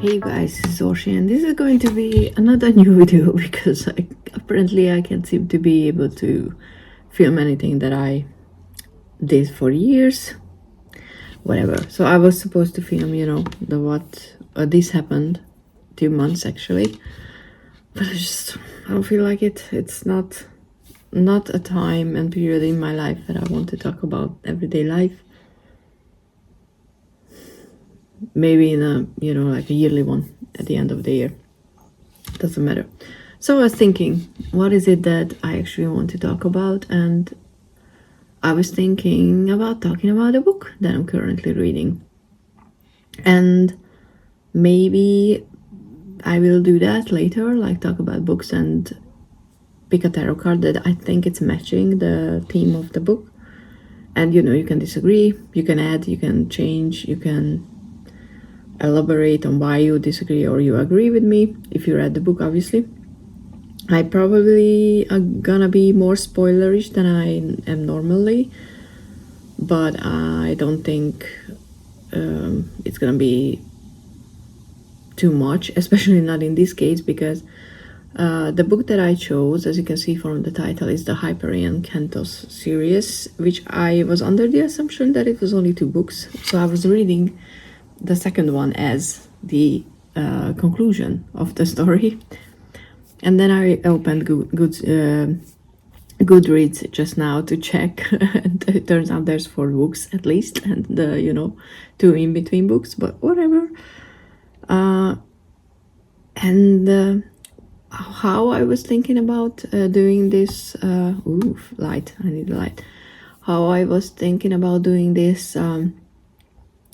Hey guys, this is Orsi and this is going to be another new video because apparently I can't seem to be able to film anything that I did for years. Whatever. So I was supposed to film, this happened 2 months actually, but I don't feel like it. It's not a time and period in my life that I want to talk about everyday life. Maybe in a like a yearly one at the end of the year, doesn't matter. So I was thinking, what is it that I actually want to talk about? And I was thinking about talking about a book that I'm currently reading, and maybe I will do that later, like talk about books and pick a tarot card that I think it's matching the theme of the book. And you can disagree, you can add, you can change, you can elaborate on why you disagree or you agree with me if you read the book. Obviously I probably are gonna be more spoilerish than I am normally, but I don't think it's gonna be too much, especially not in this case, because the book that I chose, as you can see from the title, is the Hyperion Cantos series, which I was under the assumption that it was only 2 books, so I was reading the second one as the conclusion of the story. And then I opened Goodreads just now to check, and it turns out there's 4 books at least, and 2 in between books, but whatever. How I was thinking about doing this, light, I need a light. How I was thinking about doing this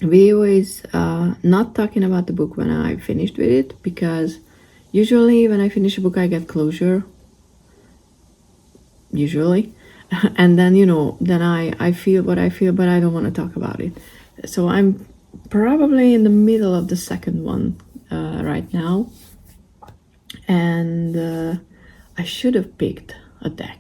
video is not talking about the book when I finished with it, because usually when I finish a book I get closure, usually, and then then I feel what I feel, but I don't want to talk about it. So I'm probably in the middle of the second one right now, and I should have picked a deck.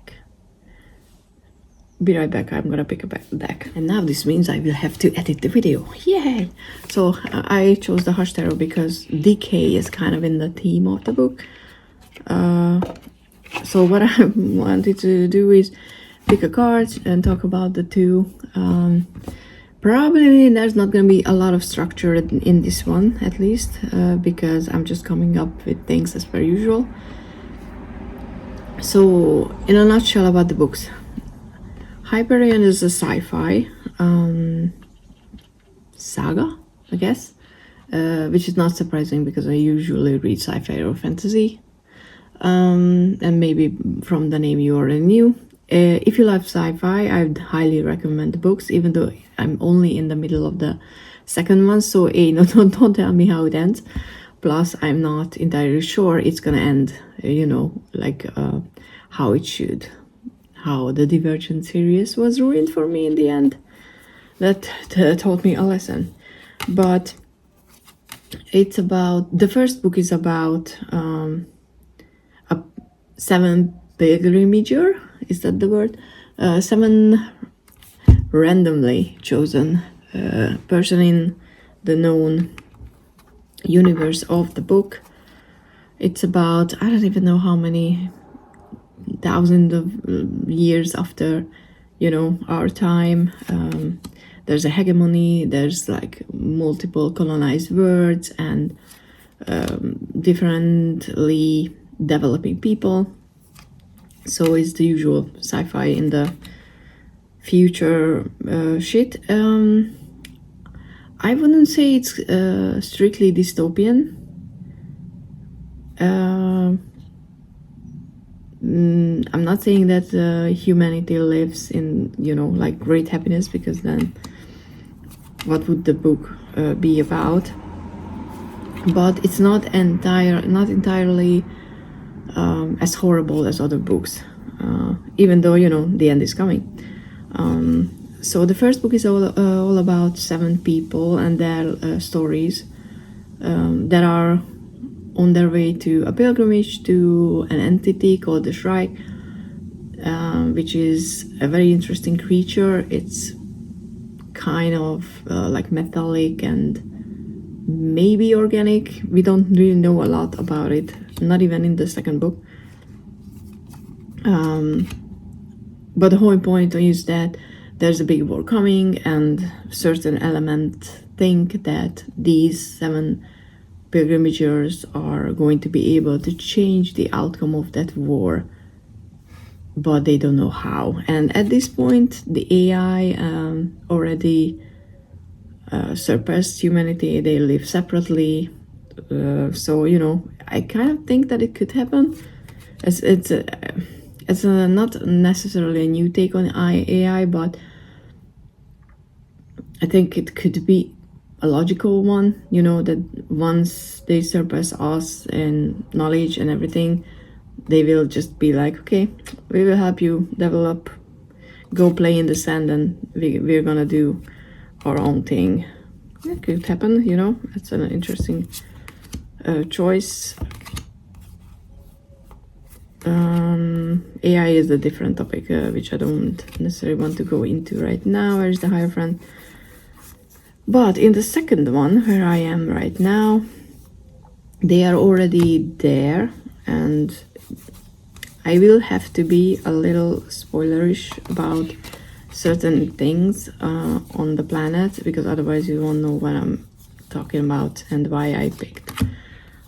Be right back, I'm gonna pick a deck. And now this means I will have to edit the video. Yay! So I chose the Hush Tarot because decay is kind of in the theme of the book. So what I wanted to do is pick a card and talk about the 2. Probably there's not gonna be a lot of structure in this one, at least, because I'm just coming up with things as per usual. So in a nutshell about the books, Hyperion is a sci-fi saga, I guess, which is not surprising because I usually read sci-fi or fantasy, and maybe from the name you already knew. If you love sci-fi, I'd highly recommend the books, even though I'm only in the middle of the second one, so don't tell me how it ends. Plus, I'm not entirely sure it's gonna end, how it should. How the Divergent series was ruined for me in the end. That taught me a lesson. But it's about, the first book is about a 7 pilgrimager, is that the word? 7 randomly chosen person in the known universe of the book. It's about, I don't even know how many thousands of years after our time. There's a hegemony, there's like multiple colonized worlds and differently developing people. So it's the usual sci-fi in the future shit. I wouldn't say it's strictly dystopian. I'm not saying that humanity lives in like great happiness, because then what would the book be about? But it's not entirely as horrible as other books, even though the end is coming. So the first book is all about 7 people and their stories that are on their way to a pilgrimage to an entity called the Shrike, which is a very interesting creature. It's kind of like metallic and maybe organic. We don't really know a lot about it, not even in the second book. But the whole point is that there's a big war coming, and certain elements think that these 7 pilgrimagers are going to be able to change the outcome of that war, but they don't know how. And at this point, the AI already surpassed humanity. They live separately. So, you know, I kind of think that it could happen. It's not necessarily a new take on AI, but I think it could be a logical one, you know, that once they surpass us in knowledge and everything, they will just be like, okay, we will help you develop, go play in the sand, and we're gonna do our own thing. It could happen, you know. It's an interesting choice. AI is a different topic, which I don't necessarily want to go into right now. Where's the Hierophant? But in the second one, where I am right now, they are already there, and I will have to be a little spoilerish about certain things on the planet, because otherwise you won't know what I'm talking about and why I picked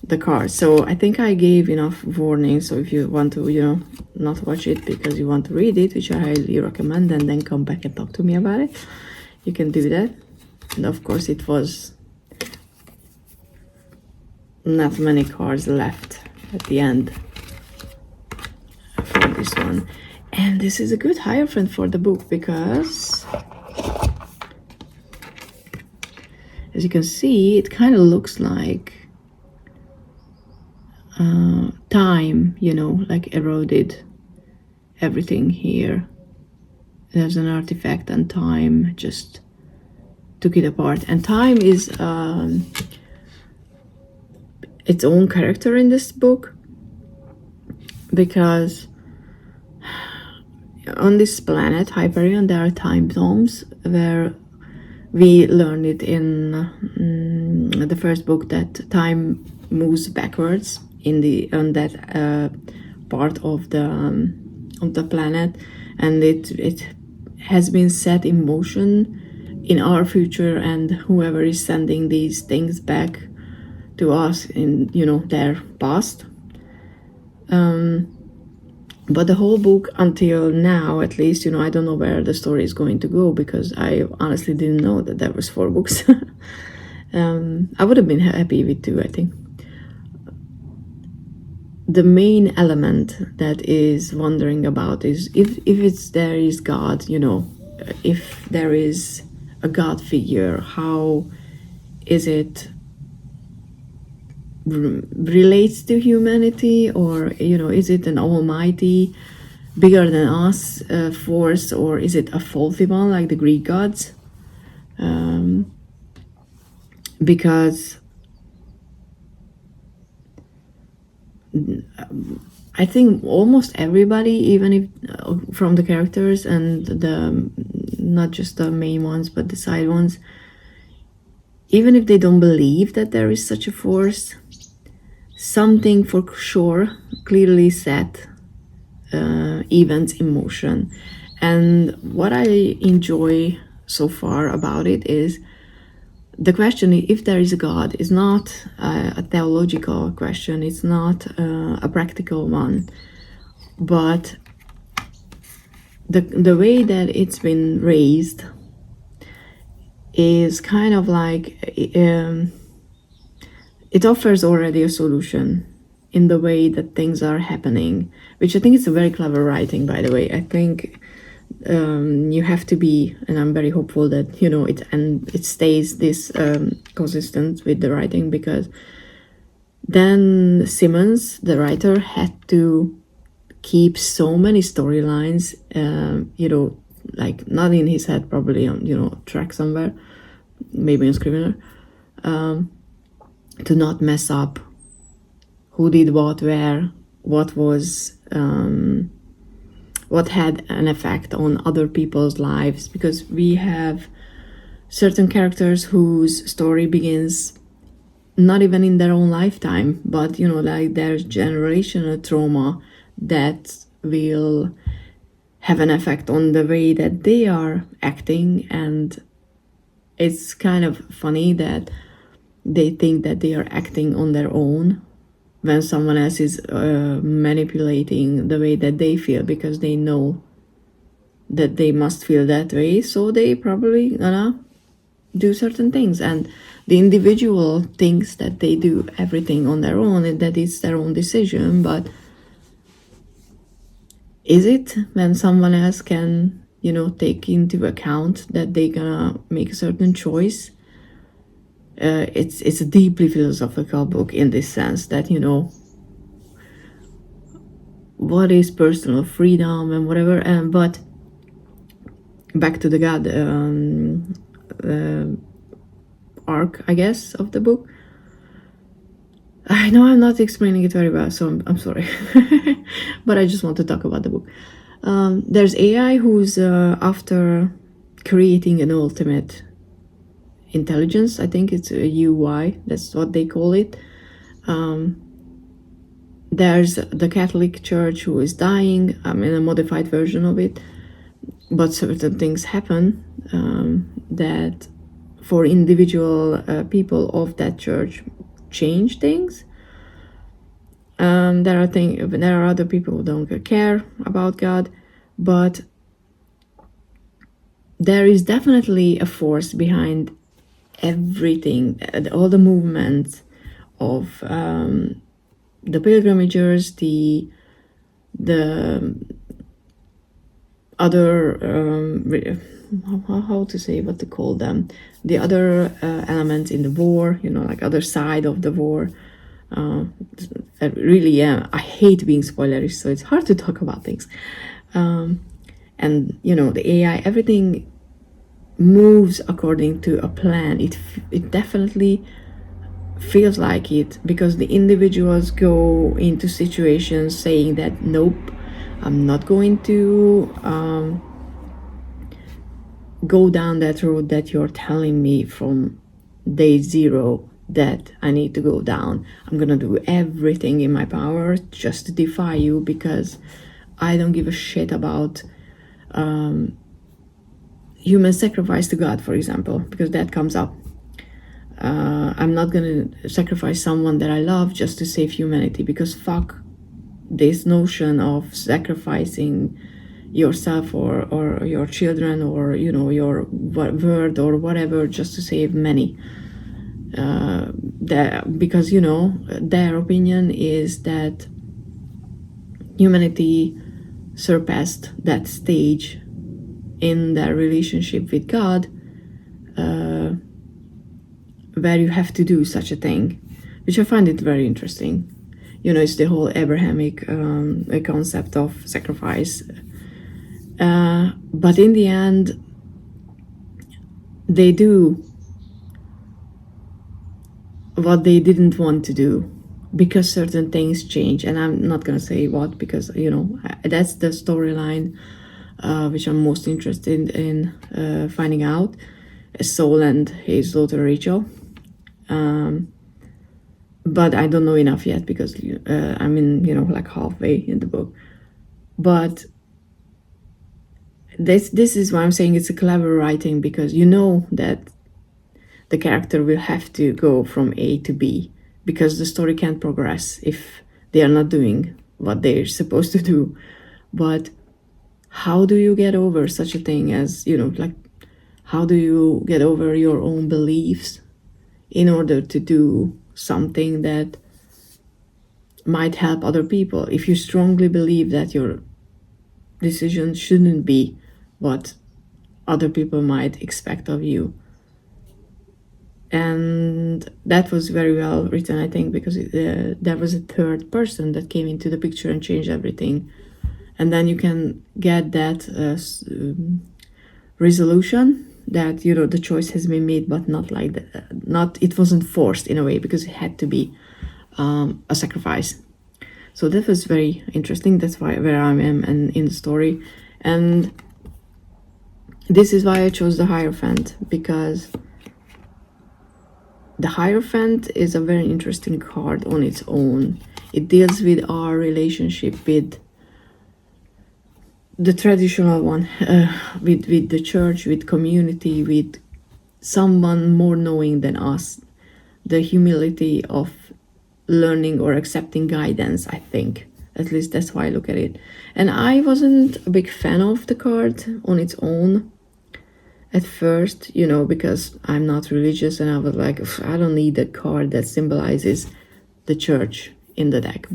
the card. So I think I gave enough warning, so if you want to, you know, not watch it because you want to read it, which I highly recommend, and then come back and talk to me about it, you can do that. And of course it was not many cards left at the end for this one. And this is a good Hierophant for the book, because as you can see, it kind of looks like time, you know, like eroded everything here. There's an artifact, and time just took it apart. And time is its own character in this book, because on this planet Hyperion there are time zones, where we learned it in the first book that time moves backwards on that part of the planet, and it has been set in motion in our future, and whoever is sending these things back to us in, you know, their past. But the whole book until now, at least, you know, I don't know where the story is going to go, because I honestly didn't know that there was 4 books. I would have been happy with 2, I think. The main element that is wondering about is if there is God, you know, if there is a God figure, how is it relates to humanity, or, you know, is it an almighty, bigger than us force, or is it a faulty one like the Greek gods? Because I think almost everybody, even if from the characters and the not just the main ones but the side ones, even if they don't believe that there is such a force, something for sure clearly set events in motion. And what I enjoy so far about it is the question, if there is a God, is not a theological question, it's not a practical one, but the way that it's been raised is kind of like it offers already a solution in the way that things are happening, which I think is a very clever writing, by the way. I think you have to be, and I'm very hopeful that, you know, it stays this consistent with the writing, because Dan Simmons, the writer, had to keep so many storylines, you know, like not in his head, probably on, you know, track somewhere, maybe on Scrivener, to not mess up who did what, where, what was, what had an effect on other people's lives, because we have certain characters whose story begins not even in their own lifetime, but like there's generational trauma that will have an effect on the way that they are acting. And it's kind of funny that they think that they are acting on their own when someone else is manipulating the way that they feel, because they know that they must feel that way, so they probably gonna do certain things. And the individual thinks that they do everything on their own and that it's their own decision, but is it, when someone else can take into account that they gonna make a certain choice? It's a deeply philosophical book in this sense that what is personal freedom and whatever. But back to the God arc, I guess, of the book. I know I'm not explaining it very well, so I'm sorry. But I just want to talk about the book. There's AI who's after creating an ultimate intelligence. I think it's a UI, that's what they call it. There's the Catholic Church who is dying, in a modified version of it, but certain things happen that for individual people of that church change things. There are other people who don't care about God, but there is definitely a force behind everything, all the movements of the pilgrimages, the other how to say, what to call them, the other elements in the war, like other side of the war. Really, I hate being spoilerish, so it's hard to talk about things. And the AI, everything moves according to a plan. It definitely feels like it, because the individuals go into situations saying that nope, I'm not going to go down that road that you're telling me from day zero that I need to go down. I'm gonna do everything in my power just to defy you, because I don't give a shit about human sacrifice to God, for example, because that comes up. I'm not gonna sacrifice someone that I love just to save humanity, because fuck this notion of sacrificing yourself or your children or your word or whatever just to save many. Because their opinion is that humanity surpassed that stage in their relationship with God, where you have to do such a thing, which I find it very interesting. It's the whole Abrahamic concept of sacrifice. But in the end, they do what they didn't want to do, because certain things change. And I'm not going to say what, because, that's the storyline which I'm most interested in finding out. Saul and his daughter Rachel. But I don't know enough yet, because I'm in, like halfway in the book. But this is why I'm saying it's a clever writing, because that the character will have to go from A to B, because the story can't progress if they are not doing what they're supposed to do. But how do you get over such a thing as, like, how do you get over your own beliefs in order to do something that might help other people, if you strongly believe that your decision shouldn't be what other people might expect of you? And that was very well written, I think, because there was a third person that came into the picture and changed everything. And then you can get that resolution that the choice has been made, but not like that. It wasn't forced in a way, because it had to be a sacrifice. So that was very interesting. That's where I am in the story, and this is why I chose the Hierophant, because The Hierophant is a very interesting card on its own. It deals with our relationship with the traditional one, with the church, with community, with someone more knowing than us. The humility of learning or accepting guidance, I think. At least that's how I look at it. And I wasn't a big fan of the card on its own at first, because I'm not religious, and I was like, I don't need a card that symbolizes the church in the deck.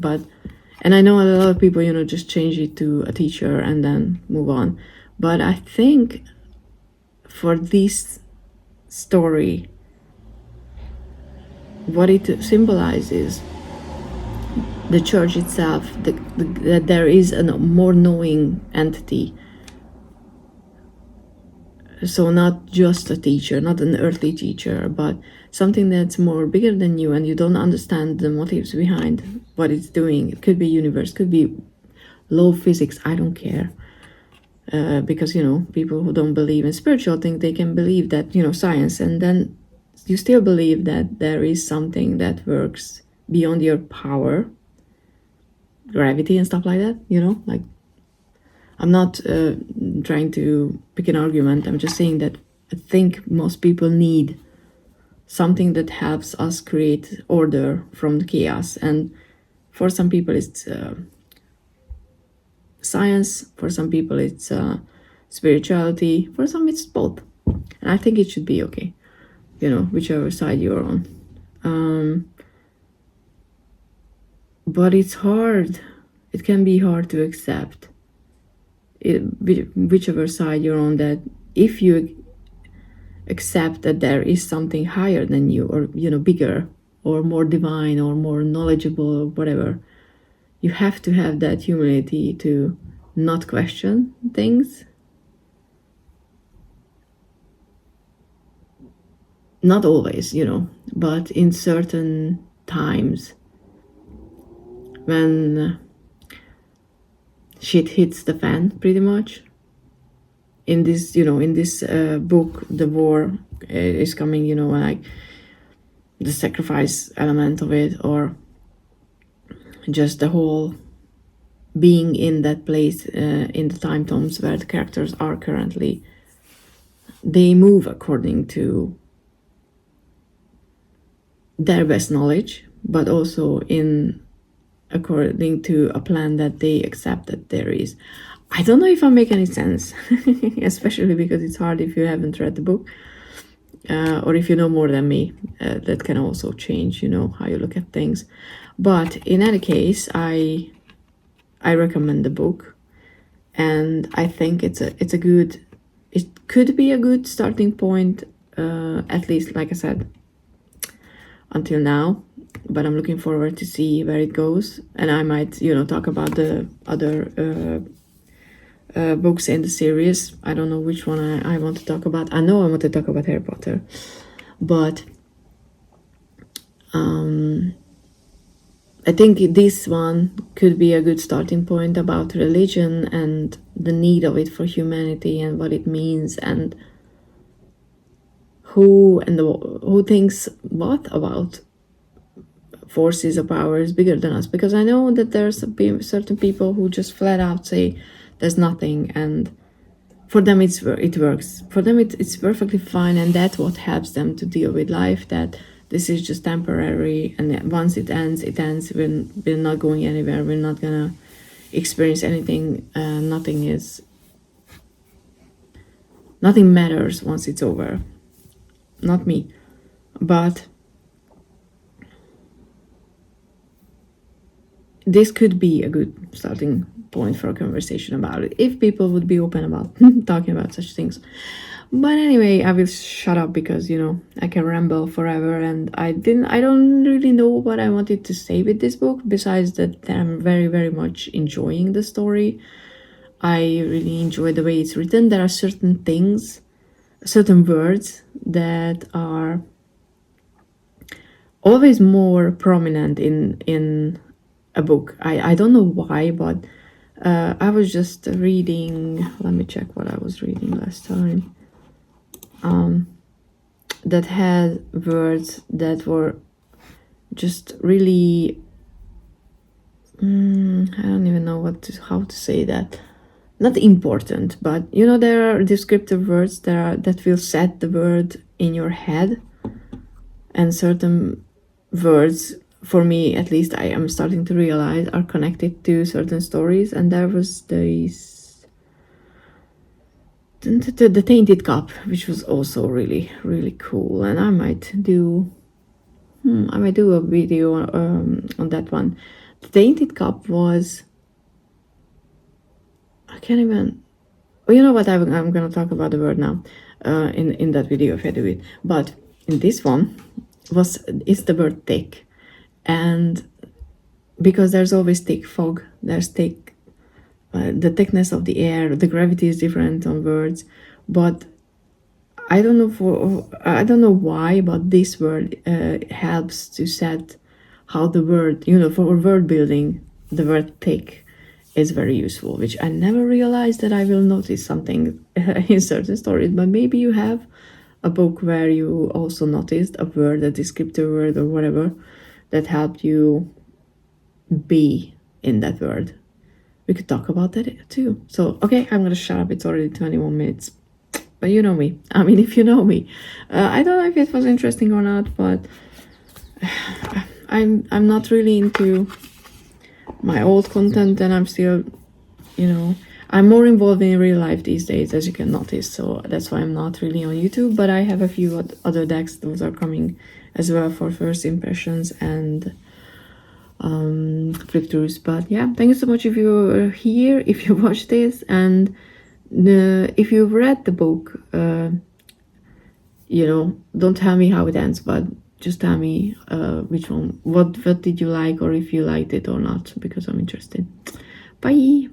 And I know a lot of people, just change it to a teacher and then move on. But I think for this story, what it symbolizes, the church itself, that there is a more knowing entity. So not just a teacher, not an earthly teacher, but something that's more bigger than you, and you don't understand the motives behind what it's doing. It could be universe, could be low physics, I don't care. Because, people who don't believe in spiritual things, they can believe that, science, and then you still believe that there is something that works beyond your power, gravity and stuff like that, like, I'm not trying to pick an argument. I'm just saying that I think most people need something that helps us create order from the chaos. And for some people, it's science. For some people, it's spirituality. For some, it's both. And I think it should be okay, whichever side you're on. But it's hard. It can be hard to accept. Whichever side you're on, that if you accept that there is something higher than you, or bigger or more divine or more knowledgeable or whatever, you have to have that humility to not question things. Not always, but in certain times when shit hits the fan, pretty much. In this, book, the war is coming, like the sacrifice element of it, or just the whole being in that place, in the time tomes where the characters are currently. They move according to their best knowledge, but also according to a plan that they accept that there is. I don't know if I make any sense, especially because it's hard if you haven't read the book, or if you know more than me. That can also change, how you look at things. But in any case, I recommend the book, and I think it could be a good starting point, at least, like I said, until now. But I'm looking forward to see where it goes, and I might, talk about the other books in the series. I don't know which one I want to talk about. I know I want to talk about Harry Potter, but I think this one could be a good starting point about religion and the need of it for humanity and what it means, and who thinks what about forces or powers bigger than us. Because I know that there's certain people who just flat out say there's nothing, and for them it works. For them it's perfectly fine, and that's what helps them to deal with life, that this is just temporary, and once it ends, it ends. We're not going anywhere. We're not gonna experience anything. Nothing matters once it's over. Not me. But this could be a good starting point for a conversation about it, if people would be open about talking about such things. But anyway, I will shut up because, I can ramble forever, and I don't really know what I wanted to say with this book, besides that I'm very, very much enjoying the story. I really enjoy the way it's written. There are certain words that are always more prominent in a book. I don't know why, but I was just reading, let me check what I was reading last time. that had words that were just really, I don't even know how to say that. Not important, but you know, there are descriptive words that will set the word in your head, and certain words, for me at least, I am starting to realize, are connected to certain stories. And there was the Tainted Cup, which was also really, really cool, and I might do a video on that one. The Tainted Cup was, I can't even, well, you know what, I'm gonna talk about the word now in that video if I do it. But in this one is the word thick, and because there's always thick fog, there's thick, the thickness of the air, the gravity is different on words, but I don't know why, but this word helps to set how the word, you know, for word building, the word thick is very useful, which I never realized that I will notice something in certain stories. But maybe you have a book where you also noticed a word, a descriptive word or whatever, that helped you be in that word. We could talk about that too. So, okay, I'm gonna shut up. It's already 21 minutes. But you know me. I mean, if you know me. I don't know if it was interesting or not, but I'm not really into my old content, and I'm still, you know, I'm more involved in real life these days, as you can notice. So that's why I'm not really on YouTube, but I have a few other decks. Those are coming as well for first impressions and flip throughs. But yeah, thank you so much if you're here, if you watch this, and if you've read the book, you know, don't tell me how it ends, but just tell me which one, what did you like, or if you liked it or not, because I'm interested. Bye.